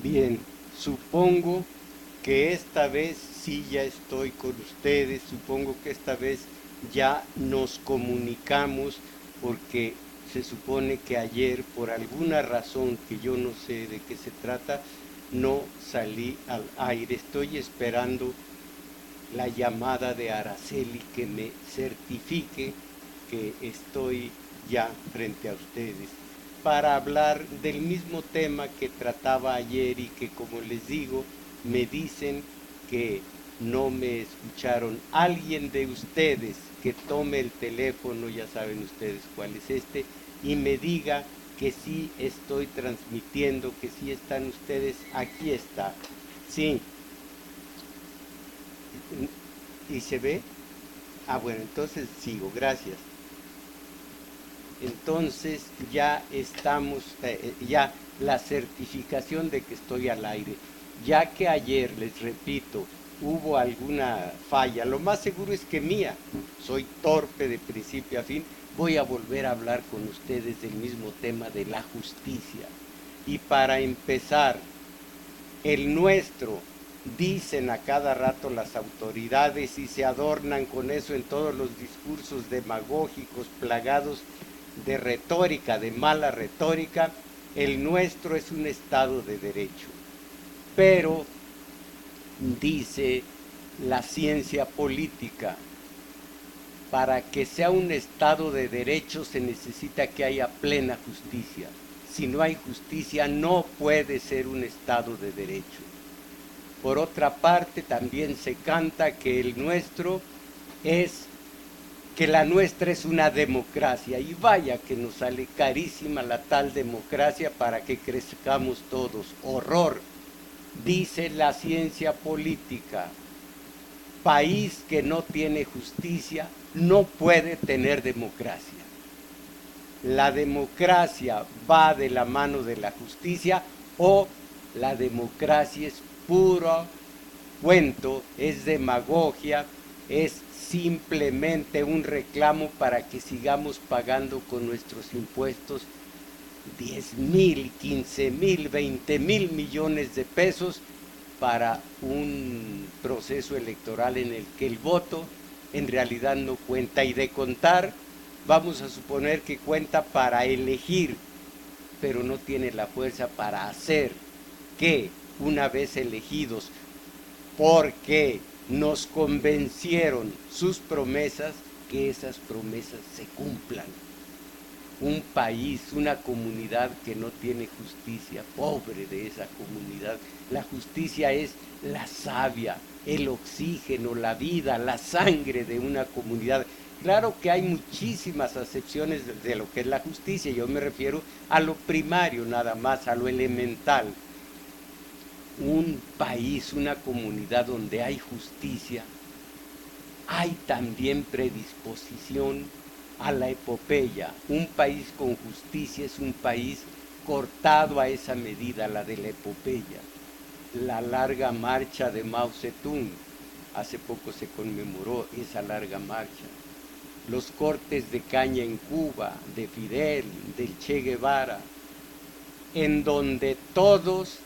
Bien, supongo que esta vez sí ya estoy con ustedes, supongo que esta vez ya nos comunicamos, porque se supone que ayer, por alguna razón que yo no sé de qué se trata, no salí al aire. Estoy esperando la llamada de Araceli que me certifique que estoy ya frente a ustedes para hablar del mismo tema que trataba ayer y que, como les digo, me dicen que no me escucharon. Alguien de ustedes que tome el teléfono, ya saben ustedes cuál es este, y me diga que sí estoy transmitiendo, que sí están ustedes. Aquí está. Sí. ¿Y se ve? Ah, bueno, entonces sigo, gracias. Entonces ya estamos, ya la certificación de que estoy al aire. Ya que ayer, les repito, hubo alguna falla, lo más seguro es que mía, soy torpe de principio a fin, voy a volver a hablar con ustedes del mismo tema de la justicia. Y para empezar, el nuestro, dicen a cada rato las autoridades y se adornan con eso en todos los discursos demagógicos plagados de retórica, de mala retórica, el nuestro es un Estado de Derecho. Pero, dice la ciencia política, para que sea un Estado de Derecho se necesita que haya plena justicia. Si no hay justicia, no puede ser un Estado de Derecho. Por otra parte, también se canta que el nuestro es, que la nuestra es una democracia, y vaya que nos sale carísima la tal democracia para que crezcamos todos. Horror. Dice la ciencia política, país que no tiene justicia no puede tener democracia. La democracia va de la mano de la justicia, o la democracia es puro cuento, es demagogia, es simplemente un reclamo para que sigamos pagando con nuestros impuestos 10,000, 15,000, 20,000 millones de pesos para un proceso electoral en el que el voto en realidad no cuenta, y de contar, vamos a suponer que cuenta para elegir, pero no tiene la fuerza para hacer que, una vez elegidos, porque nos convencieron sus promesas, que esas promesas se cumplan. Un país, una comunidad que no tiene justicia, pobre de esa comunidad. La justicia es la savia, el oxígeno, la vida, la sangre de una comunidad. Claro que hay muchísimas acepciones de lo que es la justicia, yo me refiero a lo primario nada más, a lo elemental. Un país, una comunidad donde hay justicia, hay también predisposición a la epopeya. Un país con justicia es un país cortado a esa medida, la de la epopeya. La larga marcha de Mao Zedong, hace poco se conmemoró esa larga marcha. Los cortes de caña en Cuba, de Fidel, del Che Guevara, en donde todos,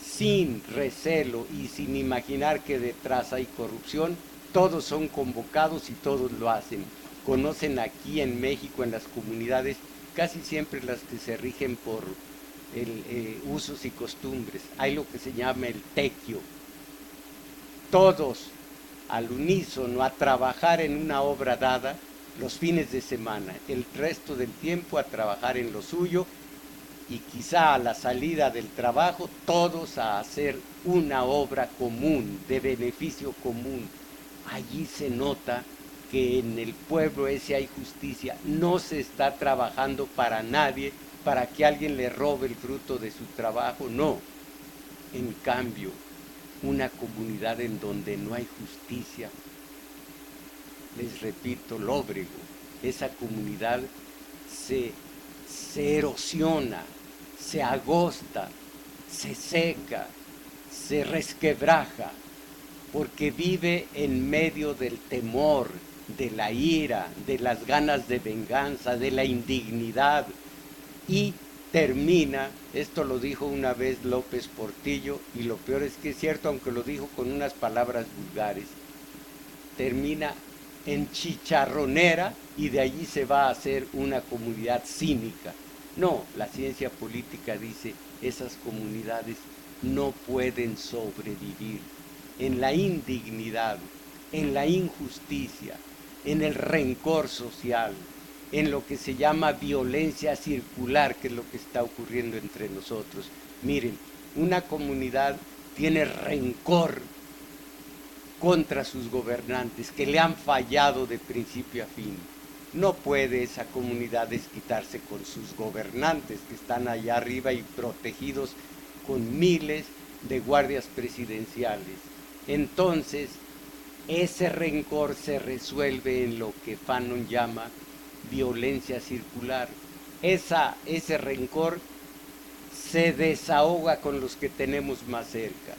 sin recelo y sin imaginar que detrás hay corrupción, todos son convocados y todos lo hacen. Conocen aquí en México, en las comunidades, casi siempre las que se rigen por usos y costumbres. Hay lo que se llama el tequio. Todos al unísono a trabajar en una obra dada los fines de semana, el resto del tiempo a trabajar en lo suyo y quizá a la salida del trabajo todos a hacer una obra común, de beneficio común. Allí se nota que en el pueblo ese hay justicia, no se está trabajando para nadie, para que alguien le robe el fruto de su trabajo, no. En cambio, una comunidad en donde no hay justicia, les repito, lóbrego, esa comunidad se erosiona, se agosta, se seca, se resquebraja, porque vive en medio del temor, de la ira, de las ganas de venganza, de la indignidad, y termina, esto lo dijo una vez López Portillo, y lo peor es que es cierto, aunque lo dijo con unas palabras vulgares, termina en chicharronera y de allí se va a hacer una comunidad cínica. No, la ciencia política dice, esas comunidades no pueden sobrevivir en la indignidad, en la injusticia, en el rencor social, en lo que se llama violencia circular, que es lo que está ocurriendo entre nosotros. Miren, una comunidad tiene rencor contra sus gobernantes, que le han fallado de principio a fin. No puede esa comunidad desquitarse con sus gobernantes, que están allá arriba y protegidos con miles de guardias presidenciales. Entonces, ese rencor se resuelve en lo que Fanon llama violencia circular. Ese rencor se desahoga con los que tenemos más cerca.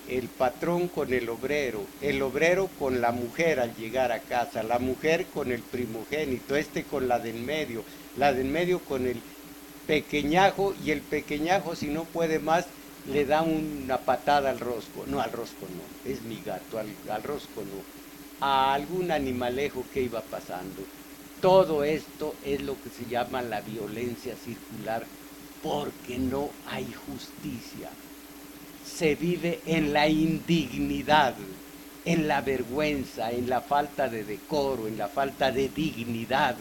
El patrón con el obrero con la mujer al llegar a casa, la mujer con el primogénito, con la del medio con el pequeñajo, y el pequeñajo, si no puede más, le da una patada al rosco. No, al rosco no, es mi gato, al rosco no, a algún animalejo que iba pasando. Todo esto es lo que se llama la violencia circular, porque no hay justicia. Se vive en la indignidad, en la vergüenza, en la falta de decoro, en la falta de dignidad.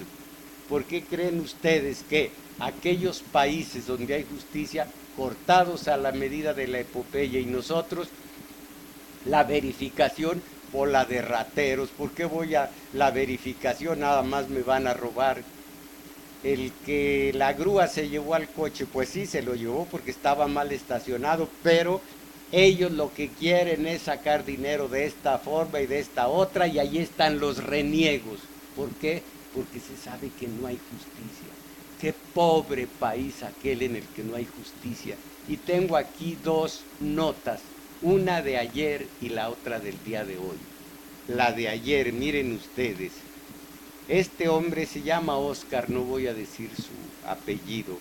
¿Por qué creen ustedes que aquellos países donde hay justicia, cortados a la medida de la epopeya, y nosotros, la verificación o la de rateros? ¿Por qué voy a la verificación? Nada más me van a robar. El que la grúa se llevó al coche, pues sí, se lo llevó porque estaba mal estacionado, pero ellos lo que quieren es sacar dinero de esta forma y de esta otra, y ahí están los reniegos. ¿Por qué? Porque se sabe que no hay justicia. Qué pobre país aquel en el que no hay justicia. Y tengo aquí dos notas, una de ayer y la otra del día de hoy. La de ayer, miren ustedes. Este hombre se llama Oscar, no voy a decir su apellido.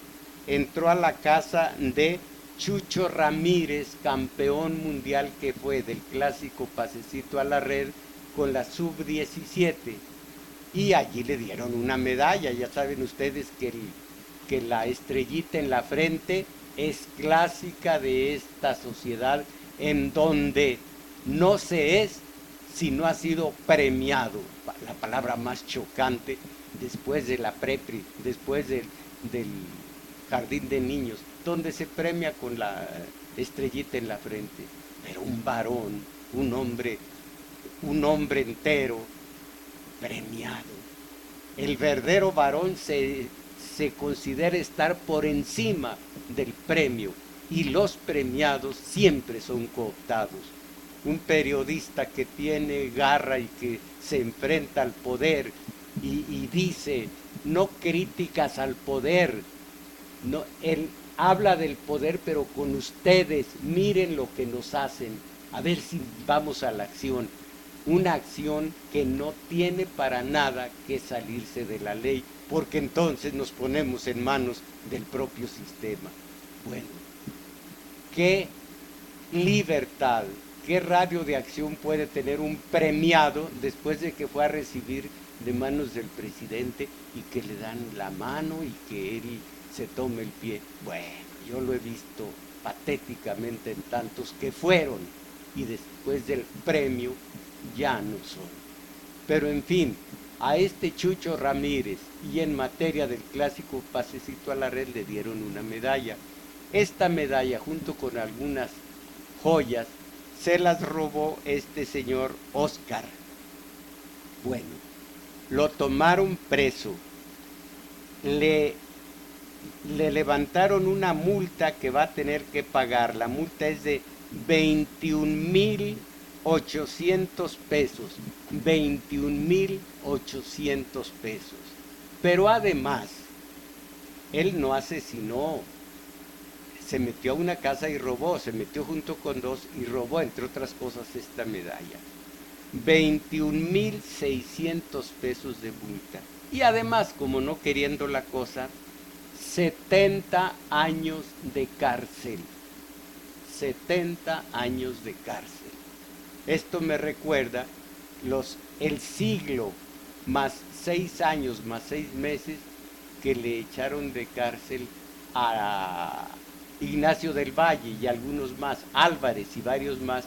Entró a la casa de Chucho Ramírez, campeón mundial que fue del clásico pasecito a la red con la sub-17. Y allí le dieron una medalla. Ya saben ustedes que la estrellita en la frente es clásica de esta sociedad, en donde no se es si no ha sido premiado. La palabra más chocante después de la prepri, después del jardín de niños, donde se premia con la estrellita en la frente. Pero un varón, un hombre entero, premiado. El verdadero varón se considera estar por encima del premio, y los premiados siempre son cooptados. Un periodista que tiene garra y que se enfrenta al poder y dice, no críticas al poder, no, él habla del poder, pero con ustedes, miren lo que nos hacen, a ver si vamos a la acción. Una acción que no tiene para nada que salirse de la ley, porque entonces nos ponemos en manos del propio sistema. Bueno, ¿qué libertad, qué radio de acción puede tener un premiado después de que fue a recibir de manos del presidente y que le dan la mano y que él se tome el pie. Bueno, yo lo he visto patéticamente en tantos que fueron y después del premio ya no son. Pero en fin, a este Chucho Ramírez y en materia del clásico pasecito a la red le dieron una medalla. Esta medalla junto con algunas joyas se las robó este señor Oscar. Bueno, lo tomaron preso, le levantaron una multa que va a tener que pagar. La multa es de 21,800 pesos. 21,800 pesos. Pero además, él no asesinó. Se metió a una casa y robó. Se metió junto con dos y robó, entre otras cosas, esta medalla. 21,600 pesos de multa. Y además, como no queriendo la cosa, 70 años de cárcel. 70 años de cárcel. Esto me recuerda el siglo más 6 años más 6 meses que le echaron de cárcel a Ignacio del Valle y algunos más, Álvarez y varios más,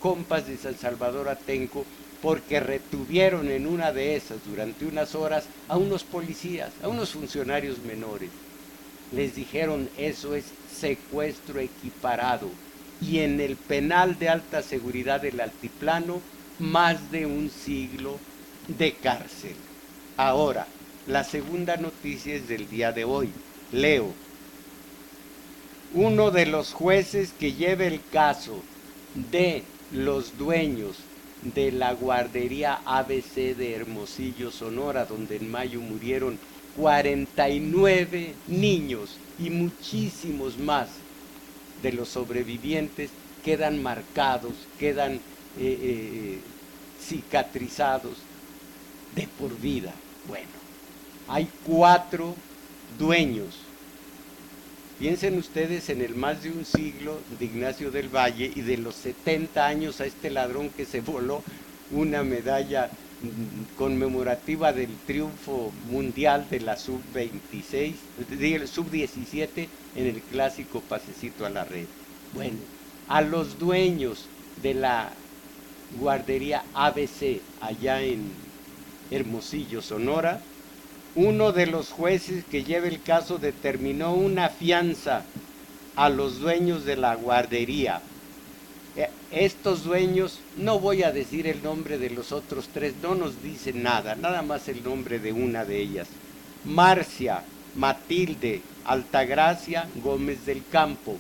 compas de San Salvador Atenco, porque retuvieron en una de esas durante unas horas a unos policías, a unos funcionarios menores. Les dijeron, eso es secuestro equiparado. Y en el penal de alta seguridad del Altiplano, más de un siglo de cárcel. Ahora, la segunda noticia es del día de hoy. Leo. Uno de los jueces que lleva el caso de los dueños de la guardería ABC de Hermosillo, Sonora, donde en mayo murieron 49 niños y muchísimos más de los sobrevivientes quedan marcados, quedan cicatrizados de por vida. Bueno, hay 4 dueños. Piensen ustedes en el más de un siglo de Ignacio del Valle y de los 70 años a este ladrón que se voló una medalla conmemorativa del triunfo mundial de la sub-26, sub-17 en el clásico pasecito a la red. Bueno, a los dueños de la guardería ABC allá en Hermosillo, Sonora, uno de los jueces que lleva el caso determinó una fianza a los dueños de la guardería. Estos dueños, no voy a decir el nombre de los otros 3, no nos dicen nada, nada más el nombre de una de ellas. Marcia Matilde Altagracia Gómez del Campo,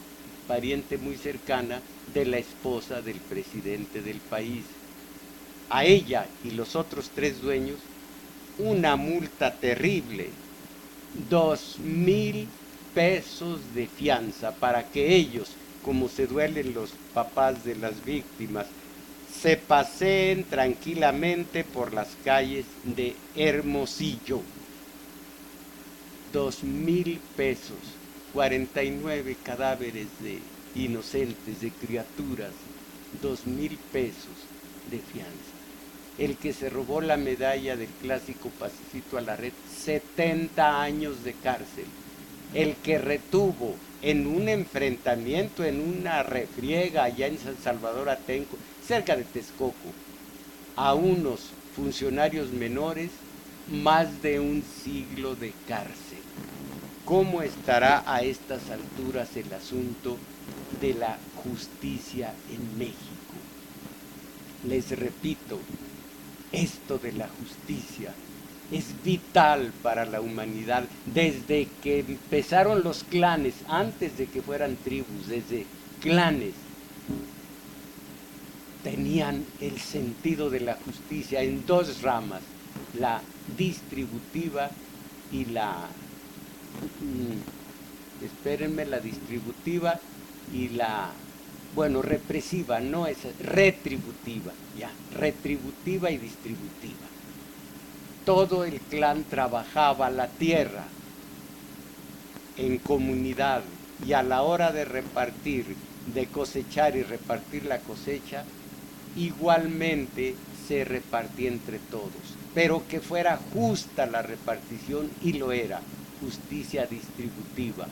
pariente muy cercana de la esposa del presidente del país. A ella y los otros 3 dueños, una multa terrible, 2,000 pesos de fianza para que ellos, como se duelen los papás de las víctimas, se paseen tranquilamente por las calles de Hermosillo. 2,000 pesos, 49 cadáveres de inocentes, de criaturas, 2,000 pesos de fianza. El que se robó la medalla del clásico pasecito a la red, 70 años de cárcel. El que retuvo en un enfrentamiento, en una refriega allá en San Salvador Atenco, cerca de Texcoco, a unos funcionarios menores, más de un siglo de cárcel. ¿Cómo estará a estas alturas el asunto de la justicia en México? Les repito, esto de la justicia es vital para la humanidad. Desde que empezaron los clanes, antes de que fueran tribus, desde clanes, tenían el sentido de la justicia en 2 ramas, la distributiva y la, la distributiva y la, represiva, no es retributiva, ya, retributiva y distributiva. Todo el clan trabajaba la tierra en comunidad y a la hora de repartir, de cosechar y repartir la cosecha, igualmente se repartía entre todos, pero que fuera justa la repartición, y lo era. justicia distributiva.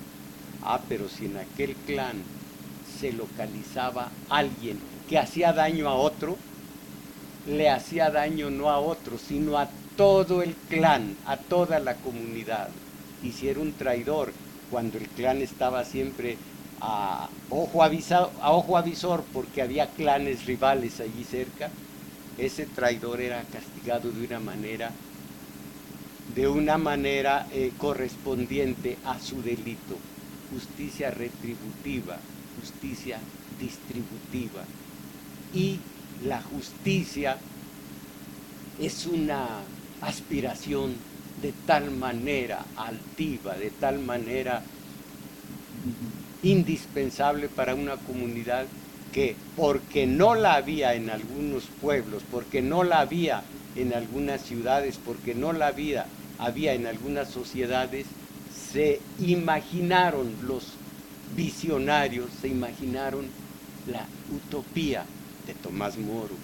Ah, pero si en aquel clan se localizaba alguien que hacía daño a otro, le hacía daño no a otro, sino a todo el clan, a toda la comunidad. Y si era un traidor, cuando el clan estaba siempre a ojo avisor, porque había clanes rivales allí cerca, ese traidor era castigado de una manera correspondiente a su delito. Justicia retributiva, justicia distributiva. Y la justicia es una aspiración de tal manera altiva, de tal manera indispensable para una comunidad, que porque no la había en algunos pueblos, porque no la había en algunas ciudades, porque no la había en algunas sociedades, se imaginaron los visionarios, se imaginaron la utopía de Tomás Moro,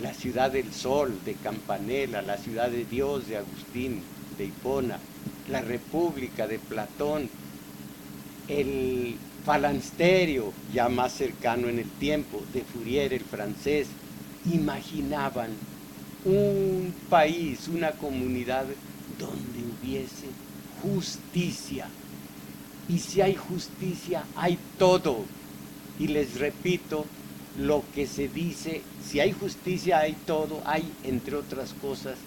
la ciudad del sol de Campanella, la ciudad de Dios de Agustín de Hipona, la república de Platón, el falansterio ya más cercano en el tiempo de Fourier, el francés. Imaginaban un país, una comunidad donde hubiese justicia. Y si hay justicia, hay todo. Y les repito lo que se dice: si hay justicia, hay todo. Hay, entre otras cosas,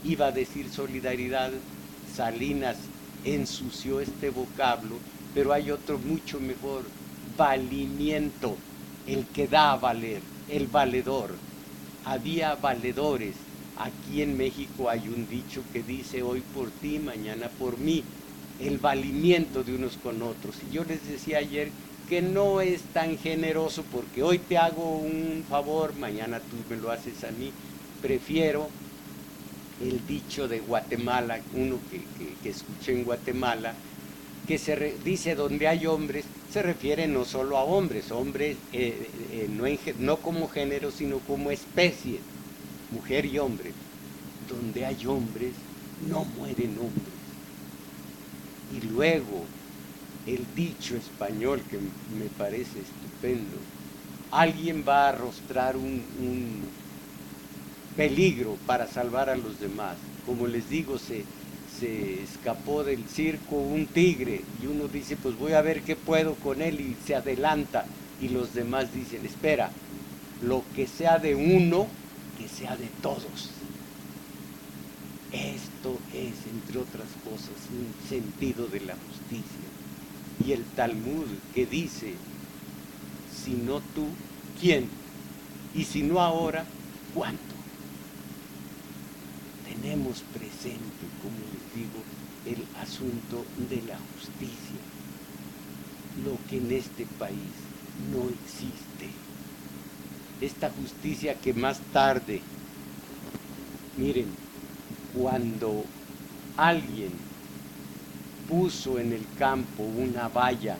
iba a decir solidaridad, Salinas ensució este vocablo, pero hay otro mucho mejor: valimiento, el que da a valer, el valedor. Había valedores. Aquí en México hay un dicho que dice: hoy por ti, mañana por mí. El valimiento de unos con otros. Y yo les decía ayer que no es tan generoso, porque hoy te hago un favor, mañana tú me lo haces a mí. Prefiero el dicho de Guatemala, uno que escuché en Guatemala, que dice: donde hay hombres, se refiere no solo a hombres, hombres no como género, sino como especie, mujer y hombre. Donde hay hombres, no mueren hombres. Y luego, el dicho español que me parece estupendo: alguien va a arrostrar un peligro para salvar a los demás. Como les digo, se escapó del circo un tigre y uno dice: pues voy a ver qué puedo con él, y se adelanta, y los demás dicen: espera, lo que sea de uno, que sea de todos. Esto es, entre otras cosas, un sentido de la justicia. Y el Talmud, que dice: si no tú, ¿quién? Y si no ahora, ¿cuándo? Tenemos presente, como les digo, el asunto de la justicia, lo que en este país no existe. Esta justicia que más tarde, miren, cuando alguien puso en el campo una valla,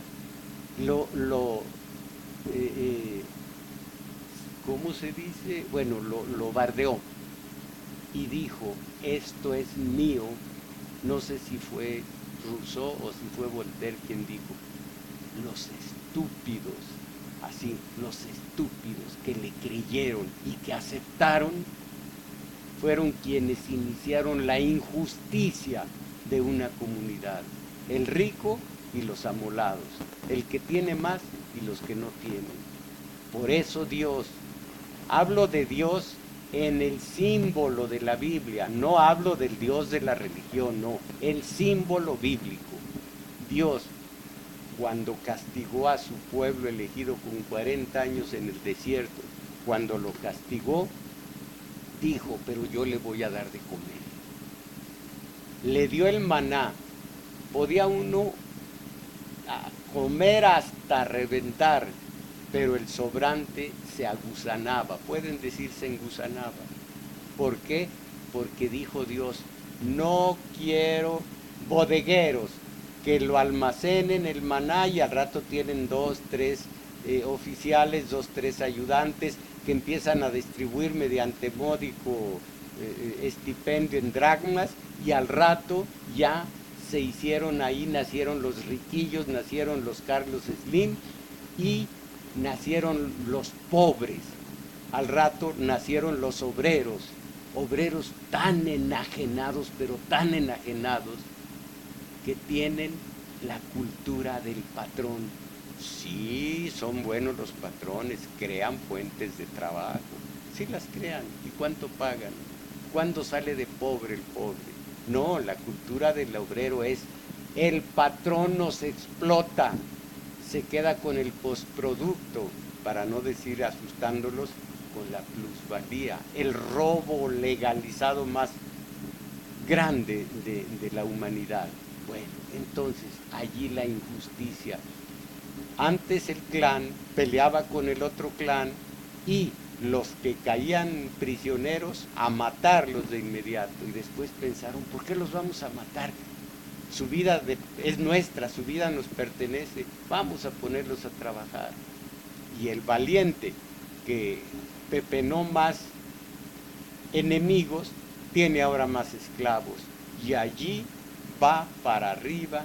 ¿cómo se dice? Bueno, lo bardeó y dijo: esto es mío. No sé si fue Rousseau o si fue Voltaire quien dijo: los estúpidos, así, los estúpidos que le creyeron y que aceptaron, fueron quienes iniciaron la injusticia de una comunidad. El rico y los amolados, el que tiene más y los que no tienen. Por eso Dios, hablo de Dios en el símbolo de la Biblia, no hablo del Dios de la religión, no, el símbolo bíblico. Dios, cuando castigó a su pueblo elegido con 40 años en el desierto, cuando lo castigó, dijo: pero yo le voy a dar de comer. Le dio el maná. Podía uno comer hasta reventar, pero el sobrante se agusanaba. Pueden decir se engusanaba. ¿Por qué? Porque dijo Dios: no quiero bodegueros que lo almacenen el maná y al rato tienen 2, 3 oficiales, 2, 3 ayudantes que empiezan a distribuir mediante módico estipendio en dracmas, y al rato ya se hicieron ahí, nacieron los riquillos, nacieron los Carlos Slim y nacieron los pobres. Al rato nacieron los obreros, obreros tan enajenados, pero tan enajenados, que tienen la cultura del patrón. Sí, son buenos los patrones, crean fuentes de trabajo, sí las crean. ¿Y cuánto pagan? ¿Cuándo sale de pobre el pobre? No, la cultura del obrero es: el patrón nos explota, se queda con el postproducto, para no decir asustándolos, con la plusvalía, el robo legalizado más grande de la humanidad. Bueno, entonces allí la injusticia. Antes el clan peleaba con el otro clan y los que caían prisioneros a matarlos de inmediato, y después pensaron: ¿por qué los vamos a matar? Su vida es nuestra, su vida nos pertenece, vamos a ponerlos a trabajar. Y el valiente, que pepenó más enemigos, tiene ahora más esclavos, y allí va para arriba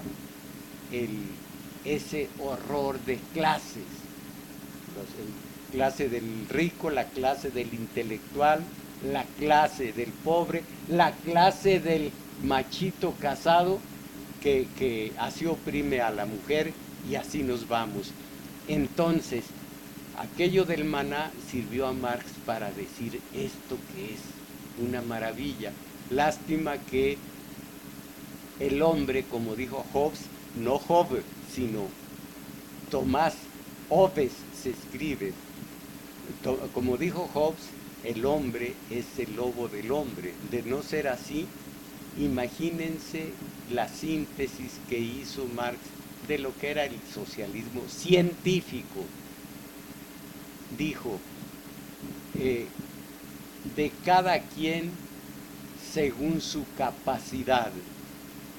ese horror de clases: la clase del rico, la clase del intelectual, la clase del pobre, la clase del machito casado que así oprime a la mujer, y así nos vamos. Entonces, aquello del maná sirvió a Marx para decir esto, que es una maravilla. Lástima que el hombre, como dijo Hobbes, no Hobbes, sino Tomás Hobbes se escribe, como dijo Hobbes, el hombre es el lobo del hombre. De no ser así, imagínense la síntesis que hizo Marx de lo que era el socialismo científico. Dijo: de cada quien según su capacidad,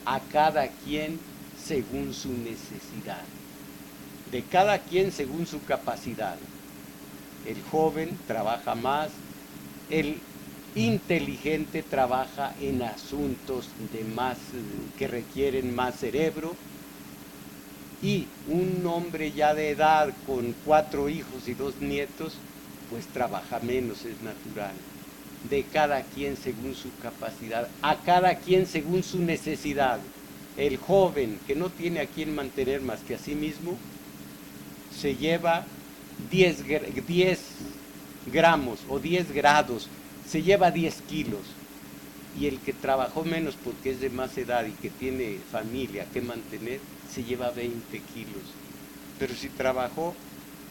a cada quien según su necesidad. De cada quien según su capacidad. El joven trabaja más, el inteligente trabaja en asuntos que requieren más cerebro, y un hombre ya de edad con 4 hijos y 2 nietos, pues trabaja menos, es natural. De cada quien según su capacidad, a cada quien según su necesidad. El joven, que no tiene a quien mantener más que a sí mismo, se lleva 10 gramos o 10 grados, se lleva 10 kilos. Y el que trabajó menos porque es de más edad y que tiene familia que mantener, se lleva 20 kilos. Pero si trabajó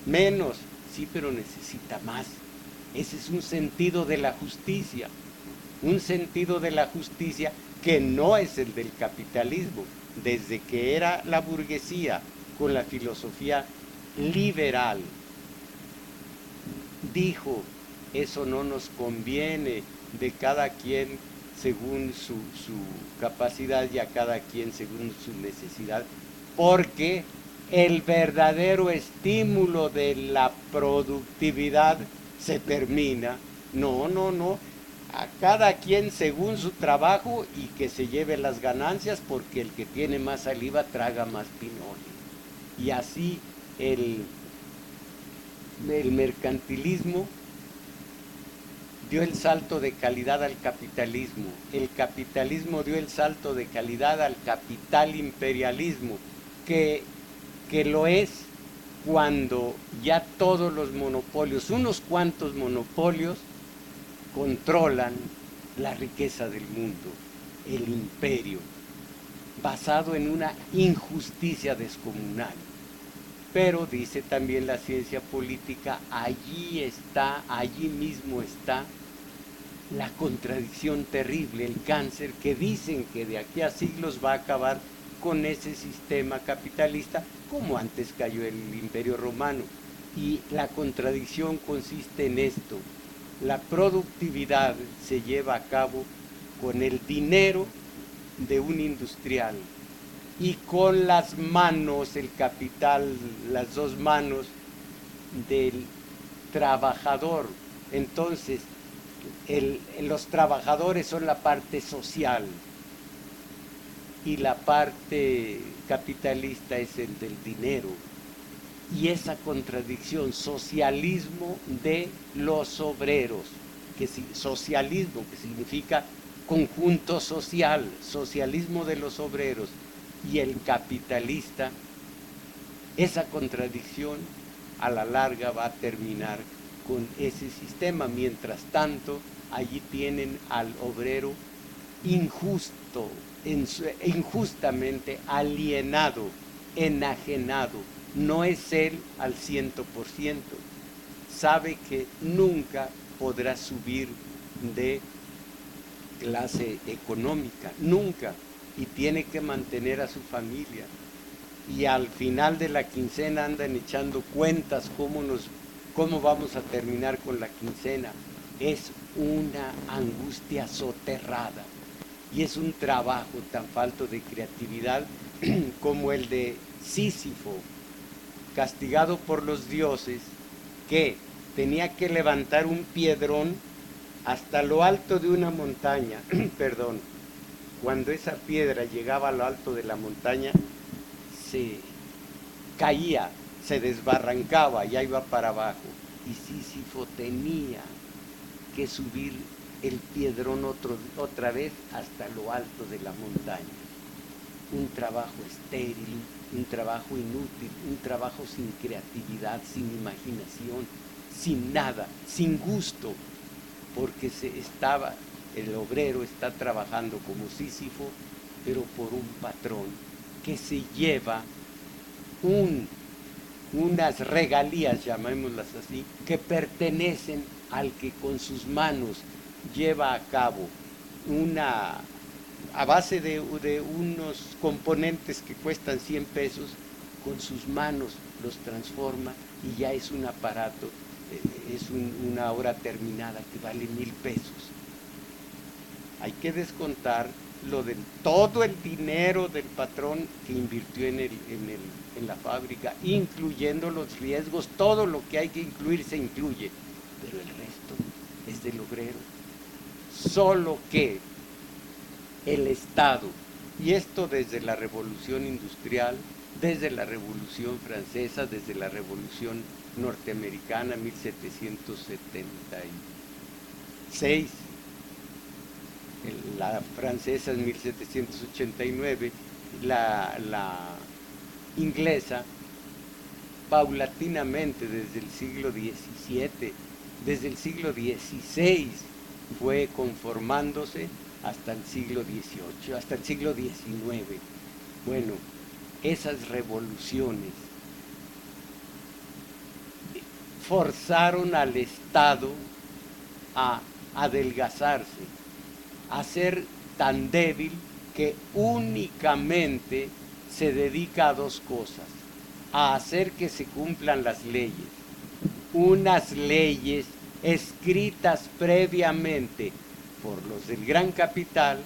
menos, sí, pero necesita más. Ese es un sentido de la justicia, un sentido de la justicia que no es el del capitalismo. Desde que era la burguesía con la filosofía liberal, dijo: eso no nos conviene, de cada quien según su capacidad y a cada quien según su necesidad, porque el verdadero estímulo de la productividad se termina. No, a cada quien según su trabajo, y que se lleve las ganancias, porque el que tiene más saliva traga más pinole. Y así el mercantilismo dio el salto de calidad al capitalismo, el capitalismo dio el salto de calidad al capital imperialismo, que lo es cuando ya todos los monopolios, unos cuantos monopolios, controlan la riqueza del mundo, el imperio, basado en una injusticia descomunal. Pero dice también la ciencia política, allí mismo está la contradicción terrible, el cáncer, que dicen que de aquí a siglos va a acabar con ese sistema capitalista, como antes cayó el Imperio Romano. Y la contradicción consiste en esto: la productividad se lleva a cabo con el dinero de un industrial y con las manos, el capital, las 2 manos del trabajador. Entonces, los trabajadores son la parte social. y la parte capitalista es el del dinero. Y esa contradicción, socialismo de los obreros, socialismo que significa conjunto social, socialismo de los obreros, y el capitalista, esa contradicción a la larga va a terminar con ese sistema. Mientras tanto, allí tienen al obrero injusto, injustamente alienado, enajenado. No es él al 100%. Sabe que nunca podrá subir de clase económica, nunca, y tiene que mantener a su familia. Y al final de la quincena andan echando cuentas cómo vamos a terminar con la quincena. Es una angustia soterrada y es un trabajo tan falto de creatividad como el de Sísifo, castigado por los dioses, que tenía que levantar un piedrón hasta lo alto de una montaña, perdón, cuando esa piedra llegaba a lo alto de la montaña, se caía, se desbarrancaba, ya iba para abajo, y Sísifo tenía que subir el piedrón otra vez hasta lo alto de la montaña. Un trabajo estéril, un trabajo inútil, un trabajo sin creatividad, sin imaginación, sin nada, sin gusto, porque el obrero está trabajando como Sísifo, pero por un patrón que se lleva unas regalías, llamémoslas así, que pertenecen al que con sus manos lleva a cabo a base de unos componentes que cuestan 100 pesos, con sus manos los transforma y ya es un aparato, es una obra terminada que vale 1000 pesos. Hay que descontar todo el dinero del patrón que invirtió en la fábrica, incluyendo los riesgos, todo lo que hay que incluir se incluye, pero el resto es del obrero. Solo que el Estado, y esto desde la Revolución Industrial, desde la Revolución Francesa, desde la Revolución Norteamericana, 1776, la francesa en 1789, la inglesa, paulatinamente desde el siglo XVII, desde el siglo XVI, fue conformándose hasta el siglo XVIII, hasta el siglo XIX. Bueno, esas revoluciones forzaron al Estado a adelgazarse, a ser tan débil que únicamente se dedica a dos cosas: a hacer que se cumplan las leyes, unas leyes escritas previamente por los del gran capital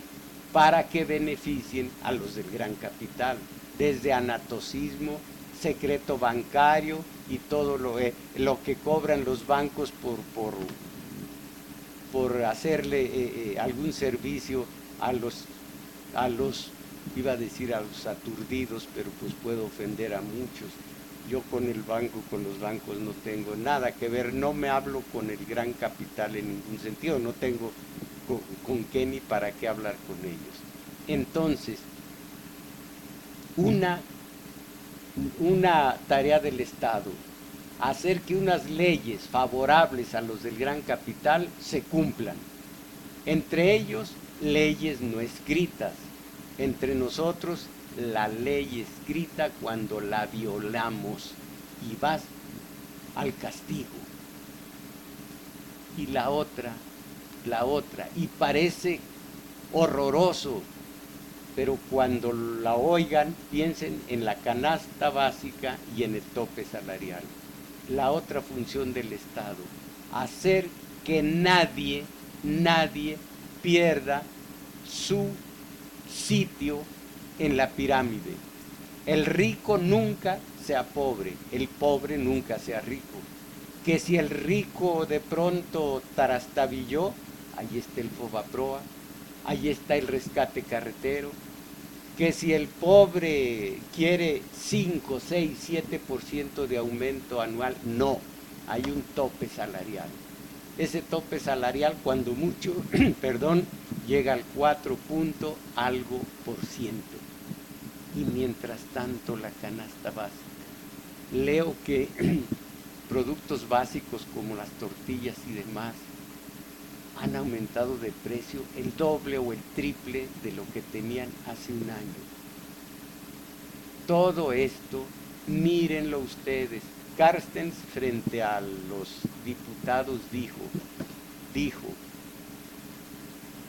para que beneficien a los del gran capital, desde anatocismo, secreto bancario y todo lo que cobran los bancos por hacerle algún servicio a los, iba a decir a los aturdidos, pero pues puedo ofender a muchos. Yo con los bancos no tengo nada que ver, no me hablo con el gran capital en ningún sentido, no tengo con qué ni para qué hablar con ellos. Entonces, una tarea del Estado, hacer que unas leyes favorables a los del gran capital se cumplan. Entre ellos, leyes no escritas. Entre nosotros, la ley escrita cuando la violamos y vas al castigo. Y la otra, y parece horroroso, pero cuando la oigan, piensen en la canasta básica y en el tope salarial. La otra función del Estado, hacer que nadie pierda su sitio en la pirámide. El rico nunca sea pobre, el pobre nunca sea rico. Que si el rico de pronto tarastabilló, ahí está el Fobaproa, ahí está el rescate carretero, que si el pobre quiere 5, 6, 7% de aumento anual, no, hay un tope salarial. Ese tope salarial, cuando mucho, perdón, llega al 4 punto algo por ciento. Y mientras tanto la canasta básica. Leo que productos básicos como las tortillas y demás han aumentado de precio el doble o el triple de lo que tenían hace un año. Todo esto, mírenlo ustedes. Carstens frente a los diputados dijo,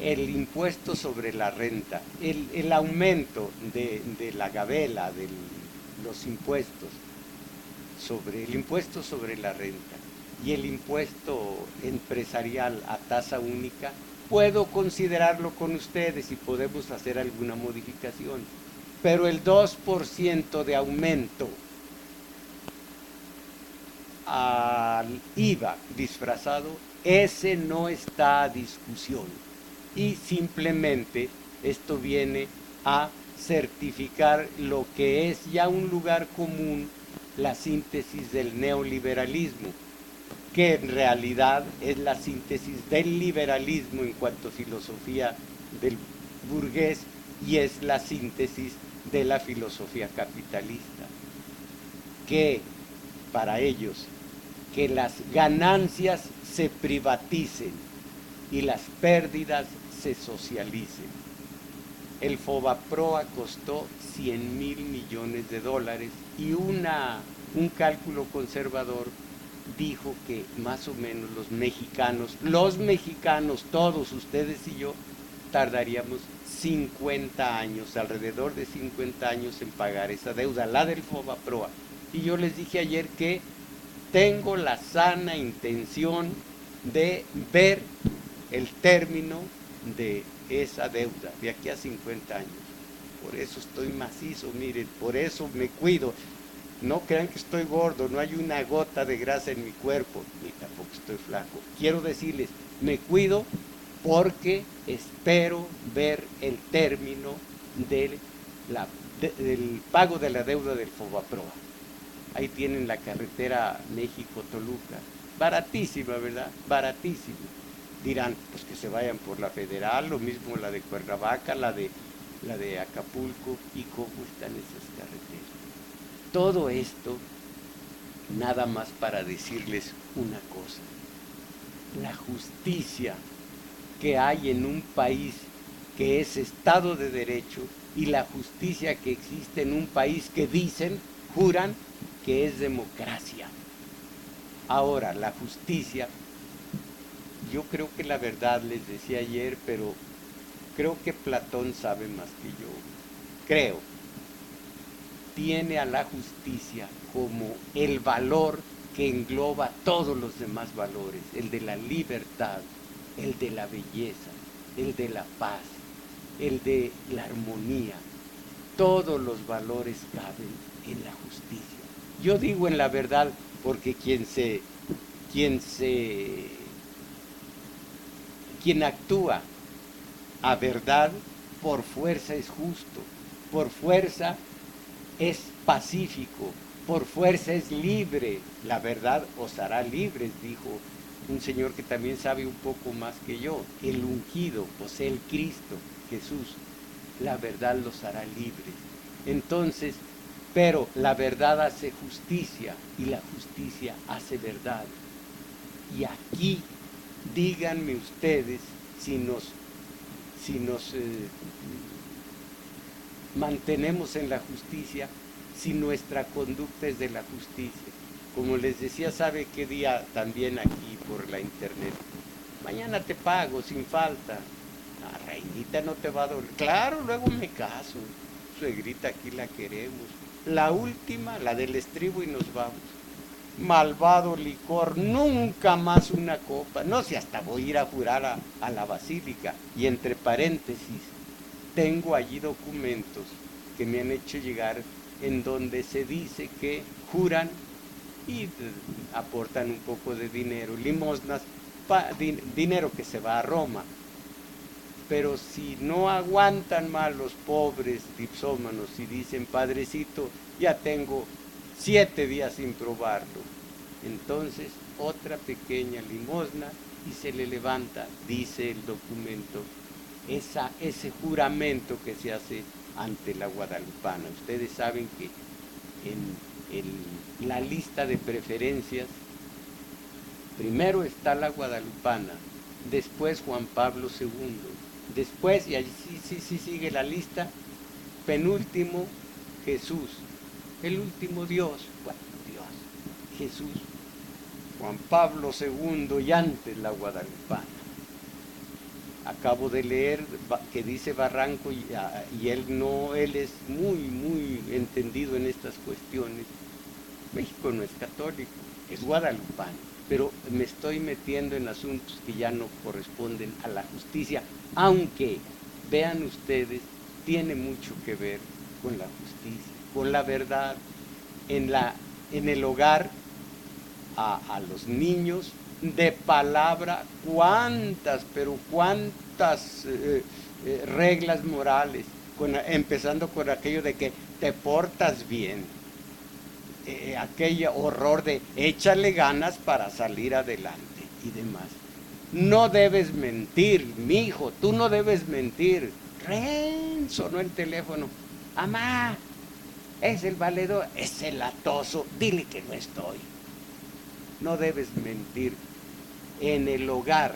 el impuesto sobre la renta, el aumento de la gabela, de los impuestos, el impuesto sobre la renta y el impuesto empresarial a tasa única, puedo considerarlo con ustedes y podemos hacer alguna modificación. Pero el 2% de aumento al IVA disfrazado, ese no está a discusión. Y simplemente esto viene a certificar lo que es ya un lugar común, la síntesis del neoliberalismo, que en realidad es la síntesis del liberalismo en cuanto a filosofía del burgués y es la síntesis de la filosofía capitalista, que para ellos que las ganancias se privaticen y las pérdidas se socialicen. El Fobaproa costó 100 mil millones de dólares y un cálculo conservador dijo que más o menos los mexicanos, todos ustedes y yo, tardaríamos 50 años, alrededor de 50 años en pagar esa deuda, la del Fobaproa. Y yo les dije ayer que tengo la sana intención de ver el término de esa deuda de aquí a 50 años. Por eso estoy macizo, miren, por eso me cuido. No crean que estoy gordo, no hay una gota de grasa en mi cuerpo, ni tampoco estoy flaco. Quiero decirles, me cuido porque espero ver el término del pago de la deuda del Fobaproa. Ahí tienen la carretera México-Toluca, baratísima, ¿verdad? Baratísima. Dirán, pues que se vayan por la Federal, lo mismo la de Cuernavaca, la de Acapulco, y cómo están esas carreteras. Todo esto, nada más para decirles una cosa. La justicia que hay en un país que es Estado de Derecho y la justicia que existe en un país que dicen, juran, que es democracia. Ahora, la justicia, yo creo que la verdad, les decía ayer, pero creo que Platón sabe más que yo. Creo. Tiene a la justicia como el valor que engloba todos los demás valores, el de la libertad, el de la belleza, el de la paz, el de la armonía. Todos los valores caben en la justicia. Yo digo en la verdad porque quien actúa a verdad por fuerza es justo, por fuerza es pacífico, por fuerza es libre. La verdad os hará libres, dijo un señor que también sabe un poco más que yo, el ungido, o sea, el Cristo, Jesús. La verdad los hará libres. Entonces, pero la verdad hace justicia y la justicia hace verdad. Y aquí, díganme ustedes si nos mantenemos en la justicia, si nuestra conducta es de la justicia. Como les decía, ¿sabe qué día también aquí por la internet? Mañana te pago sin falta. La reinita no te va a doler. Claro, luego me caso. Suegrita, aquí la queremos. La última, la del estribo y nos vamos. Malvado licor, nunca más una copa. No sé, hasta voy a ir a jurar a la basílica. Y entre paréntesis, tengo allí documentos que me han hecho llegar en donde se dice que juran y aportan un poco de dinero, limosnas, dinero que se va a Roma. Pero si no aguantan más los pobres dipsómanos y dicen, padrecito, ya tengo 7 días sin probarlo, entonces otra pequeña limosna y se le levanta, dice el documento, ese juramento que se hace ante la guadalupana. Ustedes saben que en la lista de preferencias, primero está la guadalupana, después Juan Pablo II, después, y allí sí sigue la lista, penúltimo Jesús, el último Dios, bueno, Dios, Jesús, Juan Pablo II y antes la guadalupana. Acabo de leer que dice Barranco y él es muy entendido en estas cuestiones. México no es católico, es guadalupano, pero me estoy metiendo en asuntos que ya no corresponden a la justicia, aunque, vean ustedes, tiene mucho que ver con la justicia, con la verdad. En el hogar, a los niños, de palabra, pero cuántas reglas morales, empezando con aquello de que te portas bien, aquel horror de échale ganas para salir adelante y demás. No debes mentir, mi hijo, tú no debes mentir. ¡Ren! Sonó el teléfono. ¡Amá! Es el valedor, es el latoso, dile que no estoy. No debes mentir en el hogar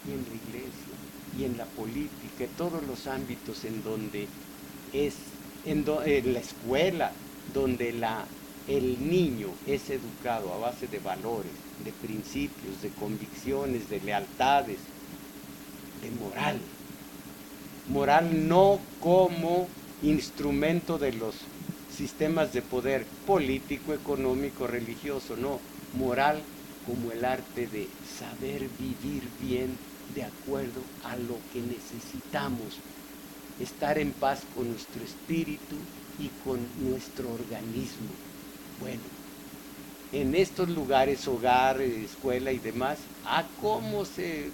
y en la iglesia y en la política, en todos los ámbitos en donde en la escuela, donde el niño es educado a base de valores, de principios, de convicciones, de lealtades, de moral. Moral no como instrumento de los sistemas de poder político, económico, religioso, no. Moral como el arte de saber vivir bien de acuerdo a lo que necesitamos, estar en paz con nuestro espíritu y con nuestro organismo. Bueno, en estos lugares, hogar, escuela y demás, cómo se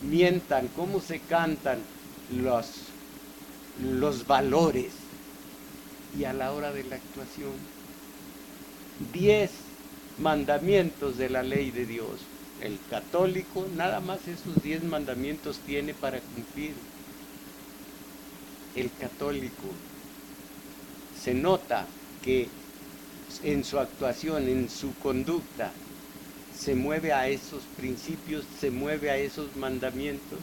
mientan, cómo se cantan los valores, y a la hora de la actuación, 10 mandamientos de la ley de Dios. El católico nada más esos 10 mandamientos tiene para cumplir. El católico se nota que en su actuación, en su conducta, se mueve a esos principios, se mueve a esos mandamientos.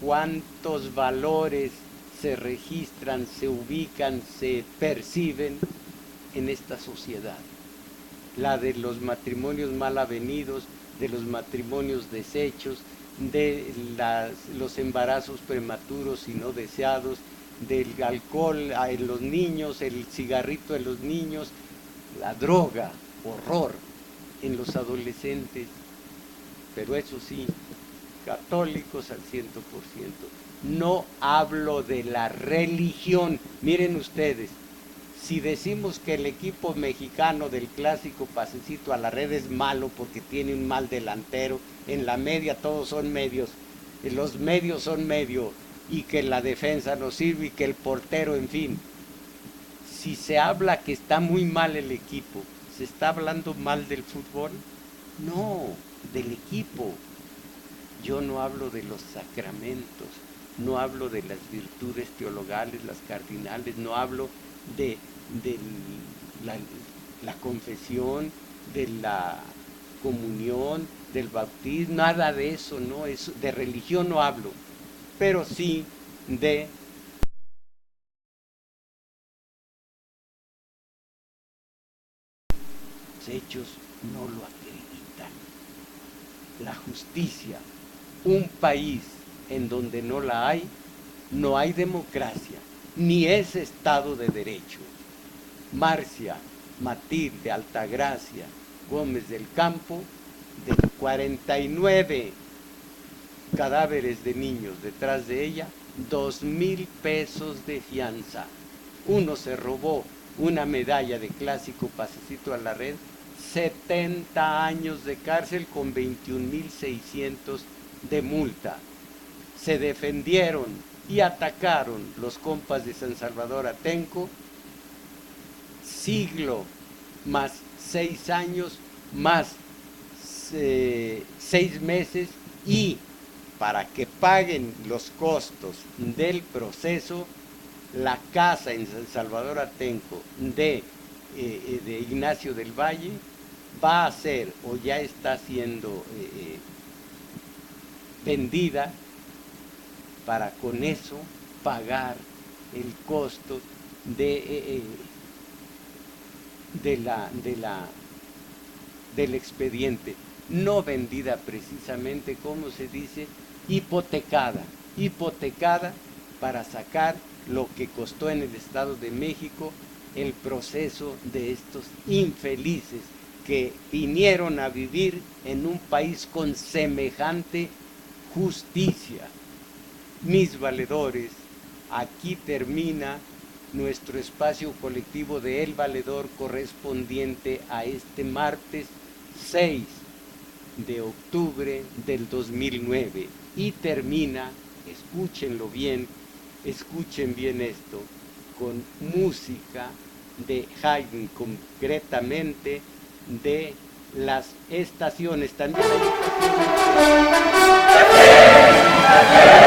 ¿Cuántos valores se registran, se ubican, se perciben en esta sociedad? La de los matrimonios mal avenidos, de los matrimonios deshechos, de los embarazos prematuros y no deseados, del alcohol en los niños, el cigarrito en los niños, la droga, horror en los adolescentes, pero eso sí, católicos al 100%. No hablo de la religión. Miren ustedes, si decimos que el equipo mexicano del clásico pasecito a la red es malo porque tiene un mal delantero, en la media todos son medios, los medios son medio, y que la defensa no sirve y que el portero, en fin. Si se habla que está muy mal el equipo, ¿se está hablando mal del fútbol? No, del equipo. Yo no hablo de los sacramentos, no hablo de las virtudes teologales, las cardinales, no hablo de la confesión, de la comunión, del bautismo, nada de eso, no, de religión no hablo, pero sí de los hechos no lo acreditan. La justicia, un país en donde no la hay, no hay democracia, ni es Estado de Derecho. Marcia Matilde Altagracia Gómez del Campo, de 49 cadáveres de niños detrás de ella, 2,000 pesos de fianza. Uno se robó una medalla de clásico pasecito a la red, 70 años de cárcel con 21,600 de multa. se defendieron y atacaron los compas de San Salvador Atenco, siglo más 6 años más 6 meses, y para que paguen los costos del proceso, la casa en San Salvador Atenco de Ignacio del Valle va a ser o ya está siendo vendida para con eso pagar el costo del expediente. No vendida precisamente, como se dice, hipotecada para sacar lo que costó en el Estado de México el proceso de estos infelices que vinieron a vivir en un país con semejante justicia. Mis valedores, aquí termina nuestro espacio colectivo de El Valedor correspondiente a este martes 6 de octubre del 2009, y termina, escuchen bien esto, con música de Haydn, concretamente de las estaciones, también hay estaciones.